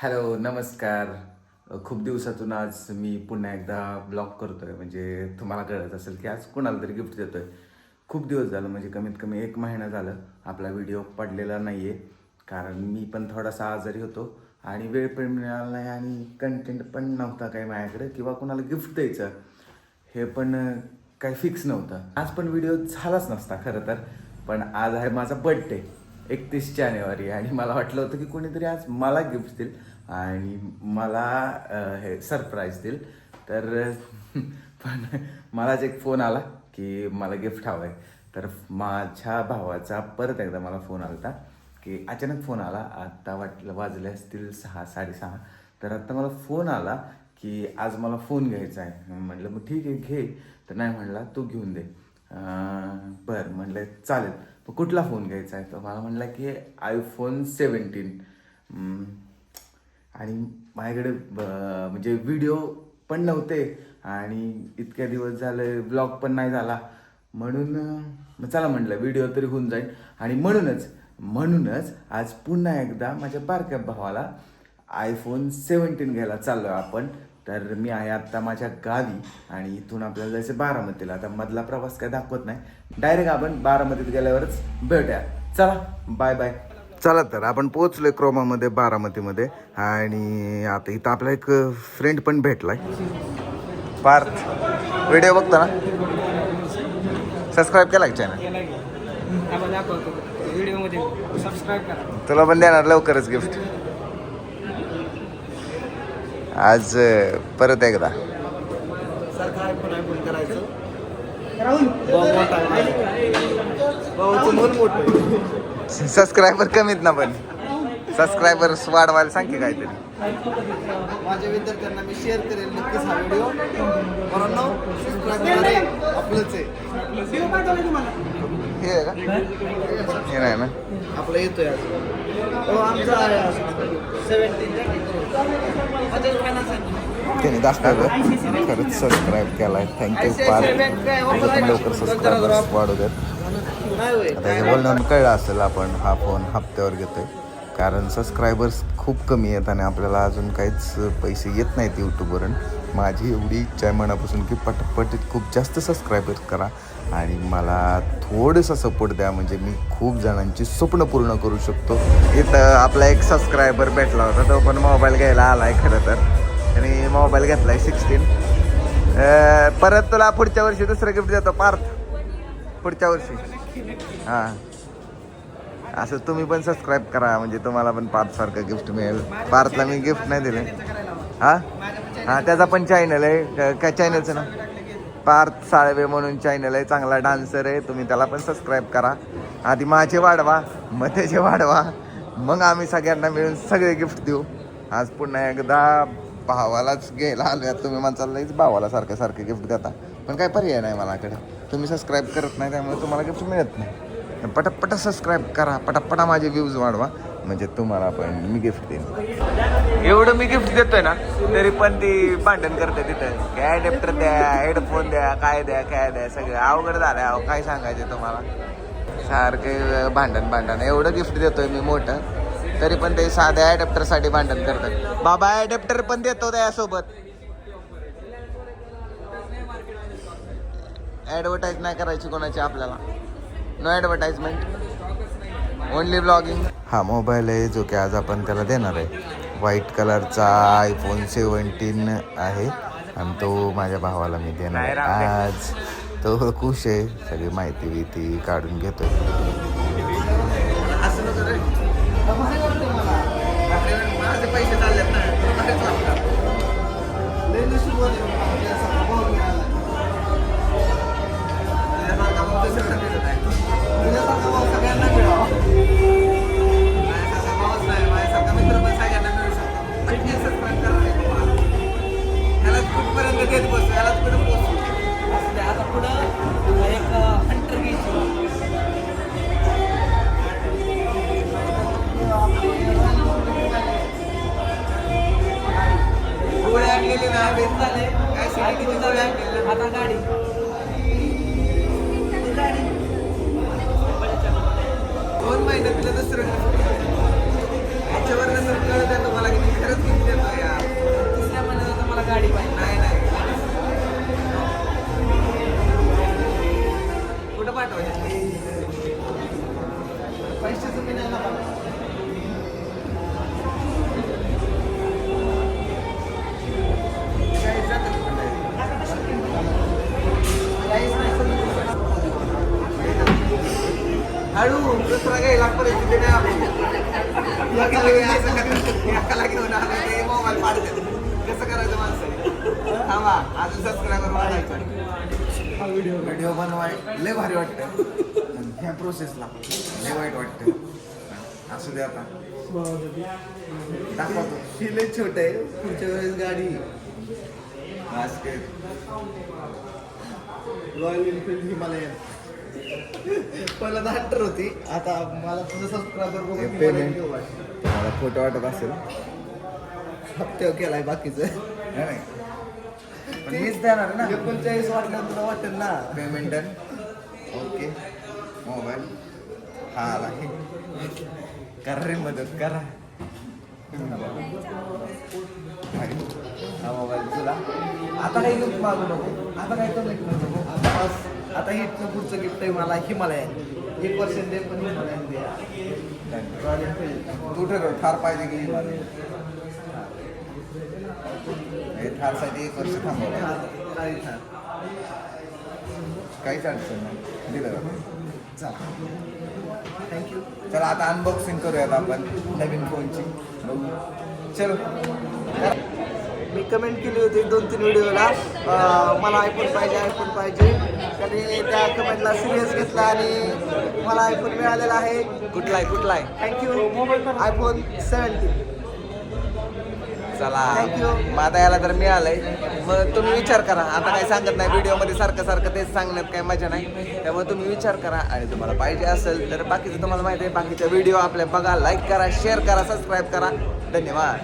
Hello नमस्कार. खूप दिवसातून आज मी पुन्हा एकदा ब्लॉग करतोय. म्हणजे तुम्हाला कळत असेल की आज कुणाला तरी गिफ्ट देतोय. खूप दिवस झालं, म्हणजे कमीत कमी 1 महिना झालं आपला व्हिडिओ पडलेला नाही आहे. कारण मी पण थोडासा आजारी होतो आणि वेळ पण मिळाला नाही आणि कंटेंट पण नव्हता काही माझ्याकडे, किंवा कुणाला गिफ्ट द्यायचं हे पण काही फिक्स नव्हतं. आज पण व्हिडिओ झालाच नसता खरं तर. पण आज आहे माझा बड्डे 31 जानेवारी, आणि मला वाटलं होतं की कोणीतरी आज मला गिफ्ट देईल आणि मला हे सरप्राईज देईल. तर पण मलाच एक फोन आला की मला गिफ्ट हवं आहे. तर माझ्या भावाचा परत एकदा मला फोन आला होता की अचानक फोन आला. आत्ता वाजले असतील 6 साडेसहा. तर आत्ता मला फोन आला की आज मला फोन घ्यायचा आहे. म्हटलं मग ठीक आहे घे. तर नाही म्हणला तू घेऊन दे. बरं म्हटलं चालेल. मग कुठला फोन घ्यायचा आहे? तर मला म्हणला की iPhone 17. आणि माझ्याकडे म्हणजे व्हिडिओ पण नव्हते आणि इतक्या दिवस झाले ब्लॉग पण नाही झाला. म्हणून मग चला म्हटलं व्हिडिओ तरी होऊन जाईल. आणि म्हणूनच आज पुन्हा एकदा माझ्या बारक्या भावाला iPhone 17 घ्यायला चाललो आहे आपण. तर मी आहे आत्ता माझ्या गावी आणि इथून आपल्याला जायचं बारामतीला. आता मधला प्रवास काय दाखवत नाही, डायरेक्ट आपण बारामतीत गेल्यावरच भेटूया. चला बाय बाय. चला तर आपण पोहोचलोय क्रोमामध्ये, बारामतीमध्ये. आणि आता इथं आपला एक फ्रेंड पण भेटलाय, पार्थ. व्हिडिओ बघतो ना? सबस्क्राईब केला चॅनल? तुला पण देणार लवकरच गिफ्ट. आज परत एकदा सबस्क्रायबर कमीत ना, पण सबस्क्रायबर वाढवायला सांग की काहीतरी. माझ्या विद्यार्थ्यांना मी शेअर करेल नक्कीच हा व्हिडिओ. परंतु सबस्क्राईब आपलंच आहे. हे आहे का? हे नाही ना आपलं येतोय आज. हो आमचा आहे 17. त्याने दाखवलं खरंच सबस्क्राईब केलाय. थँक्यू पार्थ. लवकर सबस्क्रायबर्स वाढू देत. आता हे बोलण्यावरून कळलं असेल आपण हा फोन हप्त्यावर घेतोय, कारण सबस्क्रायबर्स खूप कमी आहेत आणि आपल्याला अजून काहीच पैसे येत नाहीत यूट्यूबवरून. माझी एवढी इच्छा आहे मनापासून की पटपट खूप जास्त सबस्क्रायबर्स करा आणि मला थोडंसं सपोर्ट द्या, म्हणजे मी खूप जणांची स्वप्न पूर्ण करू शकतो. इथं आपला एक सबस्क्रायबर भेटला होता, तो पण मोबाईल घ्यायला आला आहे खरं तर. आणि मोबाईल घेतला आहे 16. परत तुला पुढच्या वर्षी दुसरं गिफ्ट देतो पार्थ, पुढच्या वर्षी. हां, असं तुम्ही पण सबस्क्राईब करा, म्हणजे तुम्हाला पण पार्थसारखं गिफ्ट मिळेल. पार्थला मी गिफ्ट नाही दिले. हां हां, त्याचा पण चॅनल आहे. काय चॅनलचं ना, पार्थ साळवे म्हणून चॅनल आहे. चांगला डान्सर आहे. तुम्ही त्याला पण सबस्क्राईब करा. आधी माझे वाढवा, मग त्याचे वाढवा, मग आम्ही सगळ्यांना मिळून सगळे गिफ्ट देऊ. आज पुन्हा एकदा भावालाच घ्यायला आलो. तुम्ही म्हणताल भावाला सारखं गिफ्ट देता, पण काय पर्याय नाही माझ्याकडे. तुम्ही सबस्क्राईब करत नाही, त्यामुळे तुम्हाला गिफ्ट मिळत नाही. पटापटा सबस्क्राईब करा, पटापटा माझे व्ह्यूज वाढवा, म्हणजे तुम्हाला पण मी गिफ्ट देईन. एवढं मी गिफ्ट देतोय ना, तरी पण ती भांडण करते तिथं. काय ॲडॅप्टर द्या, हेडफोन द्या, काय द्या, सगळं अवघड झालं. अहो काय सांगायचं तुम्हाला, सारखे भांडण. एवढं गिफ्ट देतोय मी मोठं, तरी पण ते साध्या ॲडॅप्टरसाठी भांडण करतात. बाबा ॲडॅप्टर पण देतो त्यासोबत. ॲडव्हर्टाईज नाही करायची कोणाची आपल्याला. No advertisement, only blogging. हा मोबाईल आहे जो की आज आपण त्याला देणार आहे. व्हाईट कलरचा iPhone 17 आहे आणि तो माझ्या भावाला मी देणार आहे आज. तो खुश आहे. सगळी माहिती काढून घेतोय. पैसे चाललेत ना. सगळ्यांना मिळावा. माझ्यासारखा मित्र पण सगळ्यांना मिळू शकतो. नक्की सबस्क्राईब करा. याला कुठपर्यंत देत बसतो, याला कुठं पोहोचू असं द्या. आता पुढं एक हंटर घ्यायची. गोळ्या आणलेली ना बेस झाले काय सिटी झाले. आता गाडी दोन महिन्यातलं दुसरं याच्यावर नंतर कळत आहे तुम्हाला की खरंच परिस्थिती नाही आपली. एकाला घेऊन आलं ते मोबाईल पाडतात. कसं करायचं माणसं? थांबा, अजून सबस्क्रायबर वाढायचं. व्हिडिओ बनवाय लय भारी वाटतं. आणि ह्या प्रोसेसला लय वाईट वाटतं. असू दे आता दाखवतो. ही लय छोट आहे. पुढच्या वेळेस गाडी रॉयल एनफिल्ड हिमालयन. पहिला 10 होती, आता मला तुझं सबस्क्रायबर बघून पेमेंट मला खोटं वाटत असेल. हप्त्यावर केलाय बाकीचं नाही, पण मीच देणार ना. 39 वाटलं तुला वाटेल ना पेमेंट. ओके, मोबाईल हा आला. करा रे मदत करा. हा मोबाईल तुला. आता काही गिफ्ट मागू नको, आता काही कमी करू नको. आता बस, आता हिटचं पुढचं गिफ्ट आहे मला हिमालयन. 1% दे, पण हिमालयन दे. तू ठरव, थार पाहिजे की हिमालयन. हे थारसाठी 1 वर्ष थांबवलं. काहीच अडचण नाही, दिलं चालेल. थँक्यू. चला आता अनबॉक्सिंग करूयात आपण नवीन फोनची. चलो. मी कमेंट केली होती 2-3 व्हिडिओला, मला आयफोन पाहिजे. त्याने त्या कमेंटला सिरियस घेतला आणि मला आयफोन मिळालेला आहे. कुठला आहे थँक्यू. आयफोन 17. चला, थँक्यू. मग आता याला तर मिळालंय, मग तुम्ही विचार करा. आता काही सांगत नाही व्हिडिओमध्ये, सारखं तेच सांगण्यात काही मजा नाही. त्यामुळे तुम्ही विचार करा आणि तुम्हाला पाहिजे असेल तर बाकीचं तुम्हाला माहिती आहे. बाकीचा व्हिडिओ आपल्या बघा, लाईक करा, शेअर करा, सबस्क्राईब करा. धन्यवाद.